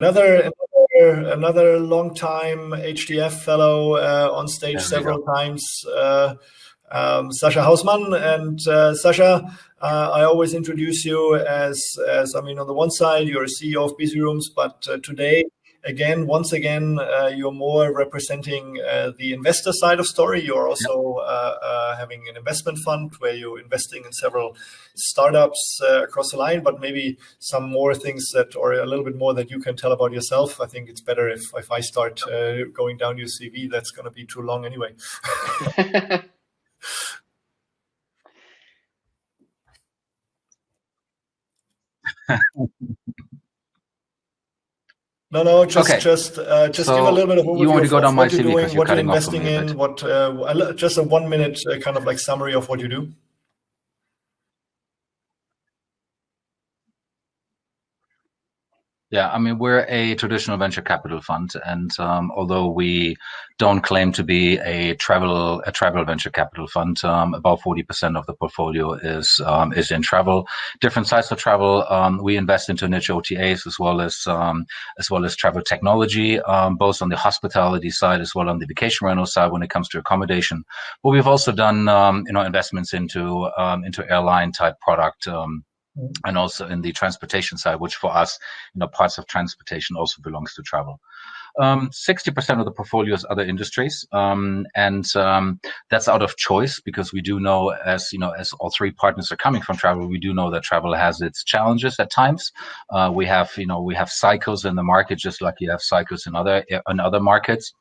Another long time HTF fellow on stage several times, Sascha Hausmann. And Sascha, I always introduce you as I mean, on the one side, you're a CEO of Busyrooms, but today, once again, you're more representing the investor side of story. You're also having an investment fund where you're investing in several startups across the line, but maybe some more things that, or a little bit more that you can tell about yourself. I think it's better if I start going down your CV. That's going to be too long anyway. No, just give a little bit of overview. You want to go down my CV because you're cutting off investing in, just a 1 minute kind of like summary of what you do. Yeah, I mean, we're a traditional venture capital fund, and although we don't claim to be a travel venture capital fund, about 40% of the portfolio is in travel, different sides of travel. We invest into niche OTAs as well as travel technology, both on the hospitality side as well on the vacation rental side when it comes to accommodation. But we've also done investments into airline type product. And also in the transportation side, which for us, parts of transportation also belongs to travel. 60% of the portfolio is other industries, and that's out of choice because we do know, as all three partners are coming from travel, we do know that travel has its challenges at times. We have cycles in the market, just like you have cycles in other markets.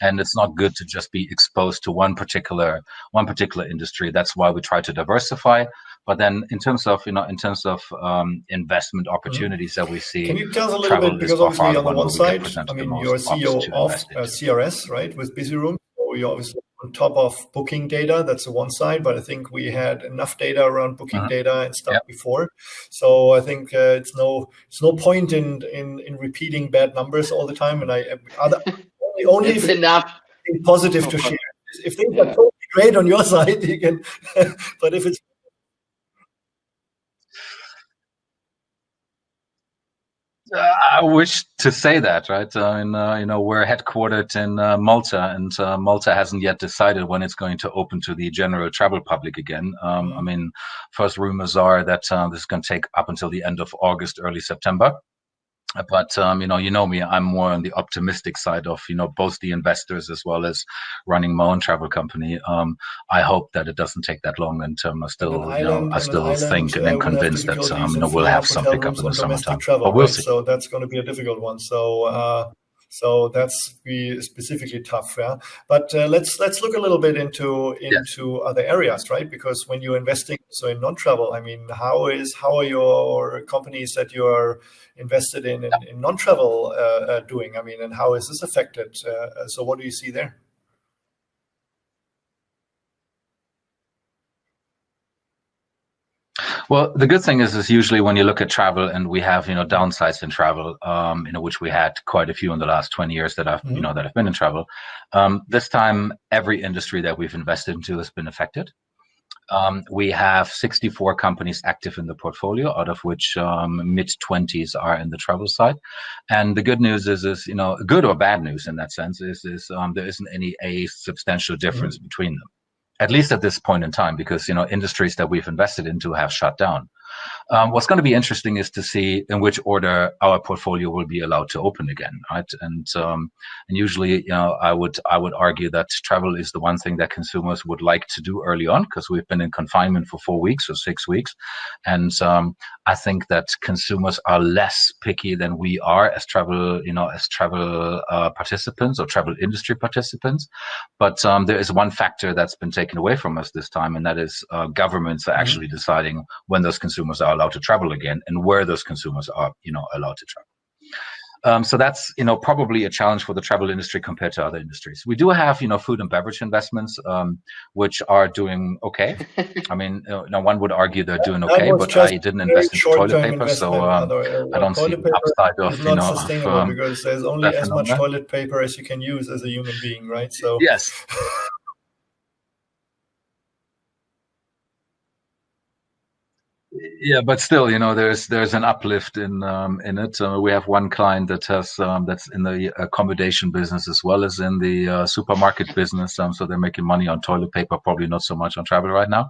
And it's not good to just be exposed to one particular industry. That's why we try to diversify. But then, in terms of investment opportunities that we see, can you tell us a little bit, because obviously on the one side, I mean, you're CEO of CRS, right, with Busyrooms. So you're obviously on top of booking data. That's the one side. But I think we had enough data around booking data and stuff before. So I think it's no point in repeating bad numbers all the time. And only it's enough positive to share. If things are totally great on your side, you can. But if it's I wish to say that, right? We're headquartered in Malta, and Malta hasn't yet decided when it's going to open to the general travel public again. I mean, first rumors are that this is going to take up until the end of August, early September. But you know me, I'm more on the optimistic side of both the investors as well as running my own travel company. I hope that it doesn't take that long, and I still think and am convinced that we'll have some pickup in the summertime. But we'll see. So that's going to be a difficult one. So that's be specifically tough, yeah. But let's look a little bit into other areas, right? Because when you're investing in non-travel, I mean, how are your companies that you're invested in non-travel doing? I mean, and how is this affected? So what do you see there? Well, the good thing is usually when you look at travel, and we have downsides in travel, which we had quite a few in the last 20 years that I've that have been in travel. This time, every industry that we've invested into has been affected. We have 64 companies active in the portfolio, out of which mid-20s are in the travel side. And the good news is good or bad news in that sense is there isn't any substantial difference between them. At least at this point in time, because industries that we've invested into have shut down. What's going to be interesting is to see in which order our portfolio will be allowed to open again, right? And usually, I would argue that travel is the one thing that consumers would like to do early on, because we've been in confinement for 4 weeks or 6 weeks, and I think that consumers are less picky than we are as travel participants or travel industry participants. But there is one factor that's been taken away from us this time, and that is governments are actually deciding when those consumers are allowed to travel again and where those consumers are, allowed to travel. So that's, probably a challenge for the travel industry compared to other industries. We do have, food and beverage investments, which are doing okay. I mean, one would argue they're doing okay, but I didn't invest in toilet paper, so I don't see the upside of, not sustainable because there's only as much toilet paper as you can use as a human being, right? So yes. Yeah, but still, there's an uplift in it. We have one client that has that's in the accommodation business as well as in the supermarket business. So they're making money on toilet paper, probably not so much on travel right now.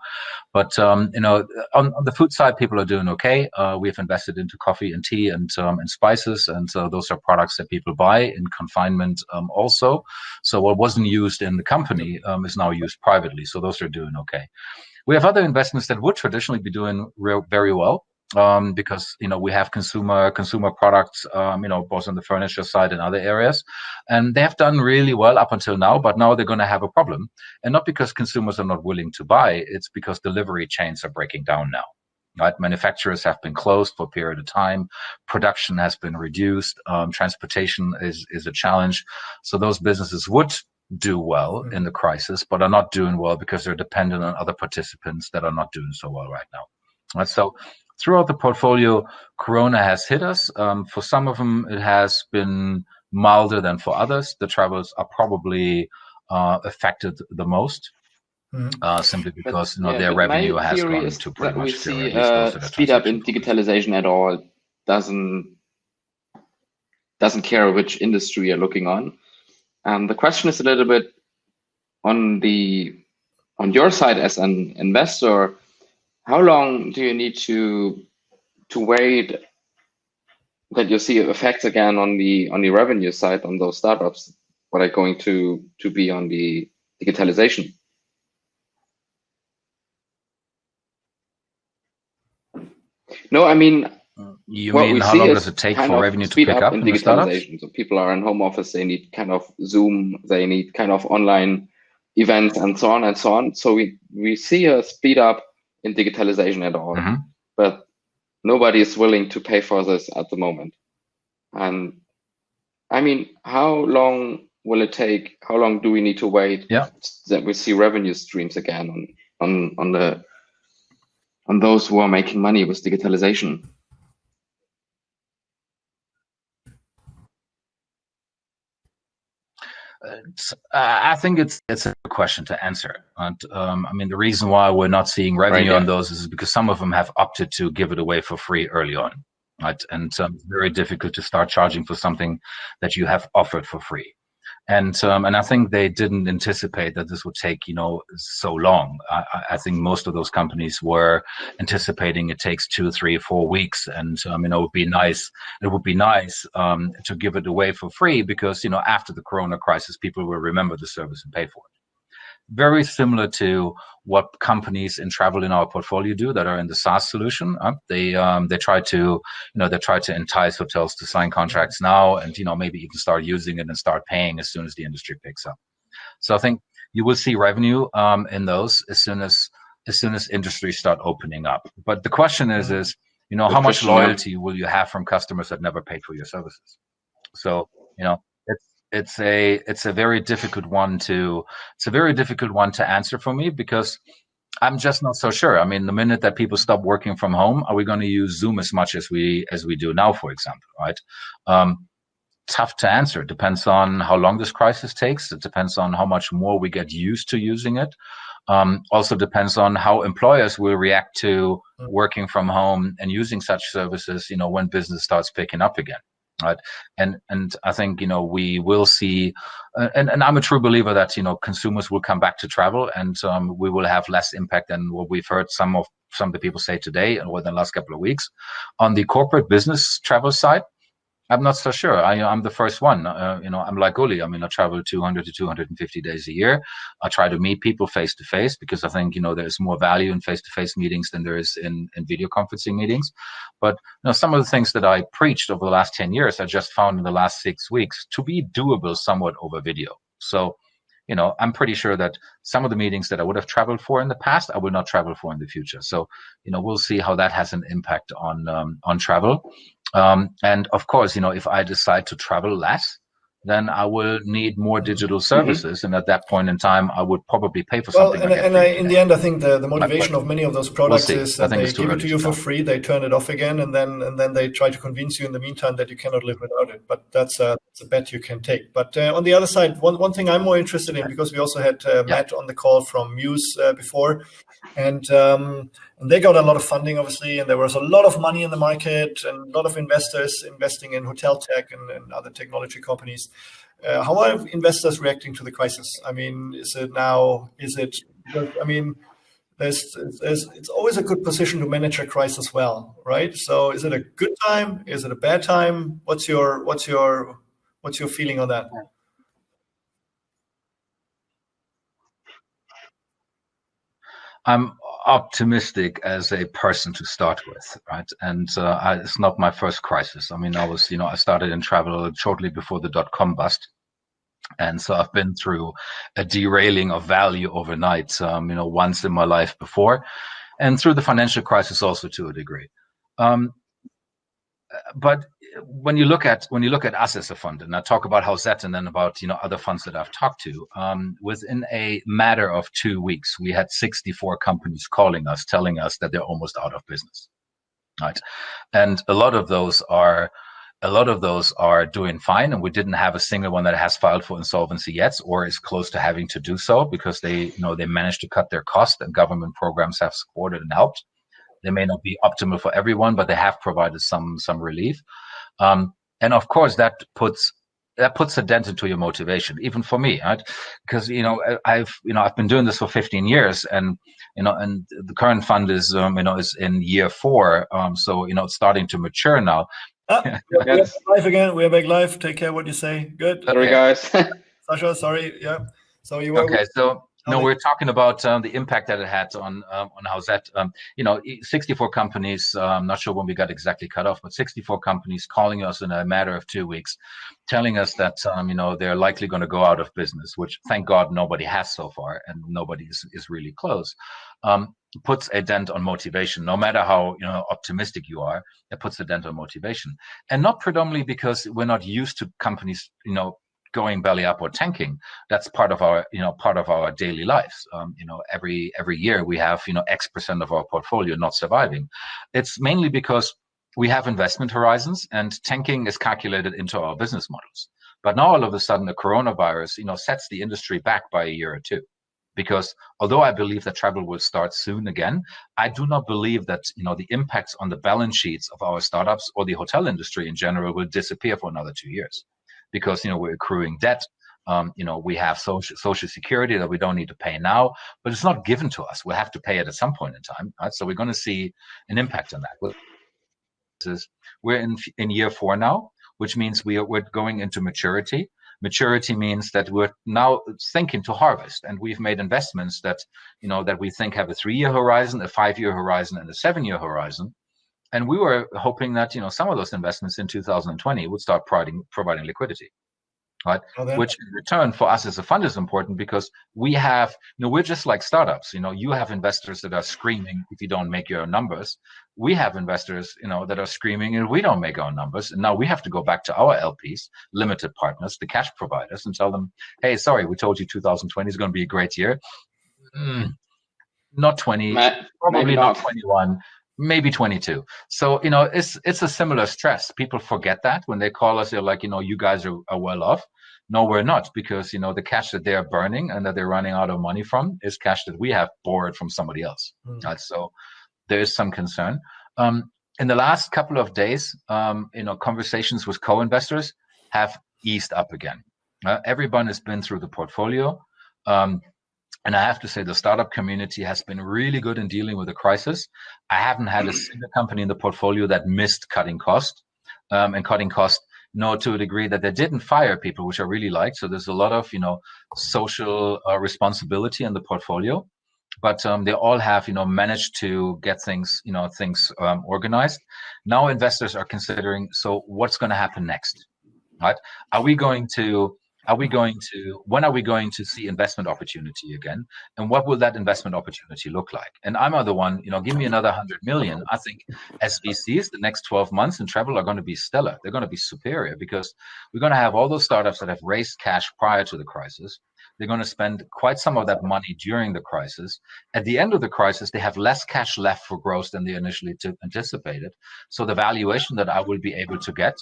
But on the food side, people are doing okay. We have invested into coffee and tea and spices, and so those are products that people buy in confinement also. So what wasn't used in the company is now used privately. So those are doing okay. We have other investments that would traditionally be doing very well because we have consumer products, both on the furniture side and other areas, and they have done really well up until now. But now they're going to have a problem, and not because consumers are not willing to buy; it's because delivery chains are breaking down now. Right, manufacturers have been closed for a period of time. Production has been reduced. Transportation is a challenge. So those businesses would do well in the crisis, but are not doing well because they're dependent on other participants that are not doing so well right now. Right, so throughout the portfolio, Corona has hit us. For some of them, it has been milder than for others. The travels are probably affected the most. Simply because their revenue has gone to pretty much zero. We see speed up in digitalization at all doesn't care which industry you're looking on. The question is a little bit on your side as an investor. How long do you need to wait that you see effects again on the revenue side on those startups? What are going to be on the digitalization? No, I mean, you mean how long does it take for revenue to pick up in the startups? So people are in home office, they need kind of Zoom, they need kind of online events and so on and so on. So we see a speed up in digitalization at all, but nobody is willing to pay for this at the moment. And I mean, how long will it take? How long do we need to wait that we see revenue streams again on those who are making money with digitalization? I think it's a good question to answer. And I mean, the reason why we're not seeing revenue on those is because some of them have opted to give it away for free early on, right? And it's very difficult to start charging for something that you have offered for free. And I think they didn't anticipate that this would take, so long. I think most of those companies were anticipating it takes 2, 3, 4 weeks. And, it would be nice. It would be nice to give it away for free because, after the Corona crisis, people will remember the service and pay for it. Very similar to what companies in travel in our portfolio do that are in the SaaS solution. They try to entice hotels to sign contracts now, and maybe even start using it and start paying as soon as the industry picks up. So I think you will see revenue in those as soon as industries start opening up. But the question is how much loyalty will you have from customers that never paid for your services? So it's a very difficult one to answer for me because I'm just not so sure. I mean, the minute that people stop working from home, are we going to use Zoom as much as we do now, for example, right? Tough to answer. It depends on how long this crisis takes. It depends on how much more we get used to using it. Also depends on how employers will react to working from home and using such services, when business starts picking up again. Right. And I think, we will see, and I'm a true believer that, consumers will come back to travel and we will have less impact than what we've heard some of the people say today and within the last couple of weeks. On the corporate business travel side, I'm not so sure. I'm the first one. I'm like Uli. I mean, I travel 200 to 250 days a year. I try to meet people face to face because I think, there's more value in face to face meetings than there is in video conferencing meetings. But some of the things that I preached over the last 10 years, I just found in the last 6 weeks to be doable somewhat over video. So, I'm pretty sure that some of the meetings that I would have traveled for in the past, I will not travel for in the future. So, we'll see how that has an impact on travel. And of course, if I decide to travel less, then I will need more digital services. And at that point in time, I would probably pay for something. In the end, I think the motivation of many of those products is that they give it to you for free, they turn it off again, and then they try to convince you in the meantime that you cannot live without it. But that's a bet you can take. But on the other side, one thing I'm more interested in, because we also had Matt on the call from Muse before, and they got a lot of funding, obviously, and there was a lot of money in the market and a lot of investors investing in hotel tech and other technology companies. How are investors reacting to the crisis? I mean, it's always a good position to manage a crisis well, right? So is it a good time? Is it a bad time? What's your feeling on that? I'm optimistic as a person to start with, right? And it's not my first crisis. I mean, I started in travel shortly before the .com bust. And so I've been through a derailing of value overnight, once in my life before, and through the financial crisis also to a degree. But when you look at us as a fund, and I talk about Howzat and then about other funds that I've talked to, within a matter of 2 weeks, we had 64 companies calling us, telling us that they're almost out of business, right? And a lot of those are doing fine, and we didn't have a single one that has filed for insolvency yet, or is close to having to do so, because they managed to cut their cost, and government programs have supported and helped. They may not be optimal for everyone, but they have provided some relief. And of course, that puts a dent into your motivation, even for me, right? Because I've been doing this for 15 years, and and the current fund is is in year 4, so it's starting to mature now. We're live again. We're back live. Take care what you say. Good. Sorry, guys. Sascha, sorry. Yeah. So you were okay. So we're talking about the impact that it had on Howzat. 64 companies. I'm not sure when we got exactly cut off, but 64 companies calling us in a matter of 2 weeks, telling us that they're likely going to go out of business. Which, thank God, nobody has so far, and nobody is really close. Puts a dent on motivation. No matter how optimistic you are, it puts a dent on motivation, and not predominantly because we're not used to companies going belly up or tanking. That's part of our daily lives. Every year we have X% of our portfolio not surviving. It's mainly because we have investment horizons, and tanking is calculated into our business models. But now all of a sudden, the coronavirus sets the industry back by a year or two. Because although I believe that travel will start soon again, I do not believe that the impacts on the balance sheets of our startups or the hotel industry in general will disappear for another 2 years, because we're accruing debt. We have social security that we don't need to pay now, but it's not given to us. We'll have to pay it at some point in time, right? So we're going to see an impact on that. We're in year 4 now, which means we're going into maturity. Maturity means that we're now thinking to harvest, and we've made investments that that we think have a 3-year horizon, a 5-year horizon, and a 7-year horizon. And we were hoping that some of those investments in 2020 would start providing liquidity, right? Which in return for us as a fund is important, because we have we're just like startups. You have investors that are screaming if you don't make your numbers. We have investors that are screaming if we don't make our numbers. And now we have to go back to our LPs, limited partners, the cash providers, and tell them, hey, sorry, we told you 2020 is going to be a great year. Not 20, probably not 21. Maybe 22. So, it's a similar stress. People forget that when they call us, they're like, you guys are well off. No, we're not, because, the cash that they're burning and that they're running out of money from is cash that we have borrowed from somebody else. Right? So there is some concern. In the last couple of days, conversations with co-investors have eased up again. Everyone has been through the portfolio. And I have to say, the startup community has been really good in dealing with the crisis. I haven't had a single company in the portfolio that missed cutting cost, to a degree that they didn't fire people, which I really liked. So there's a lot of, social responsibility in the portfolio, but they all have, managed to get things organized. Now investors are considering, so what's going to happen next, right? Are we going to when are we going to see investment opportunity again? And what will that investment opportunity look like? And I'm the one, give me another 100 million. I think as VCs, the next 12 months in travel are going to be stellar. They're going to be superior because we're going to have all those startups that have raised cash prior to the crisis. They're going to spend quite some of that money during the crisis. At the end of the crisis, they have less cash left for growth than they initially anticipated. So the valuation that I will be able to get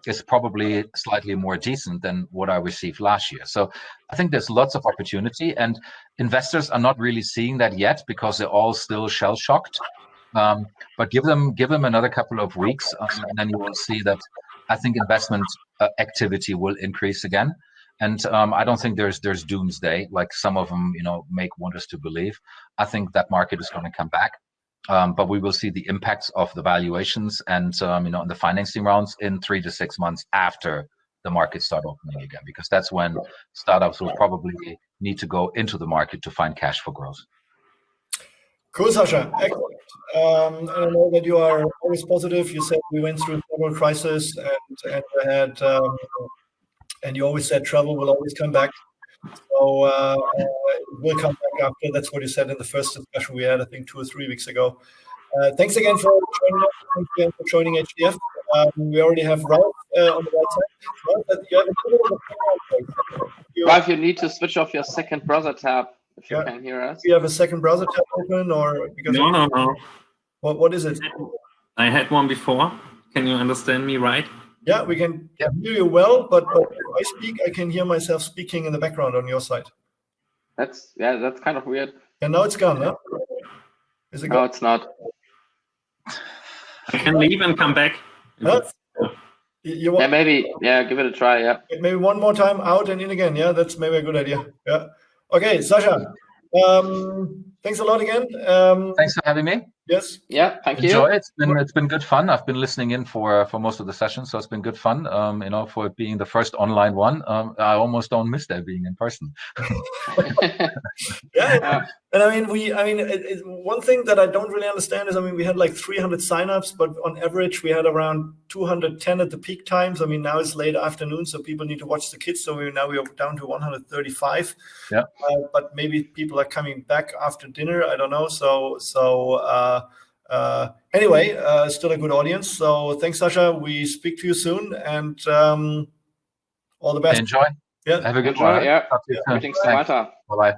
is probably slightly more decent than what I received last year. So I think there's lots of opportunity, and investors are not really seeing that yet because they're all still shell-shocked. But give them another couple of weeks, and then you will see that I think investment activity will increase again. And I don't think there's doomsday like some of them want us to believe. I think that market is going to come back. But we will see the impacts of the valuations and the financing rounds in 3 to 6 months after the markets start opening again, because that's when startups will probably need to go into the market to find cash for growth. Cool, Sascha. Excellent. And I know that you are always positive. You said we went through several crises and had, and you always said travel will always come back. So it will come back after. That's what you said in the first discussion we had, I think 2 or 3 weeks ago. Thanks again for joining us. Thanks again for joining HTF. We already have Ralph on the right side. Ralph, you have a little bit of Ralph, you need to switch off your second browser tab if you can hear us. Do you have a second browser tab open, or because no? What is it? I had one before. Can you understand me right? Yeah, we can hear you well, but if I speak, I can hear myself speaking in the background on your side. That's kind of weird. And now it's gone, huh? Is it gone? No, it's not. I can leave and come back. Huh? You want, maybe. Yeah, give it a try. Yeah. Maybe one more time, out and in again. Yeah, that's maybe a good idea. Yeah. Okay, Sascha. Thanks a lot again. Thanks for having me. Yes. Yeah. Thank you. Enjoy. It's been good fun. I've been listening in for most of the sessions, so it's been good fun. For it being the first online one, I almost don't miss that being in person. Yeah. And one thing that I don't really understand is, we had like 300 signups, but on average we had around 210 at the peak times. Now it's late afternoon, so people need to watch the kids. So now we are down to 135. Yeah. But maybe people are coming back after dinner. I don't know. Anyway, still a good audience. So thanks, Sascha. We speak to you soon, and all the best. Enjoy. Yeah. Have a good one. Yeah. Bye-bye.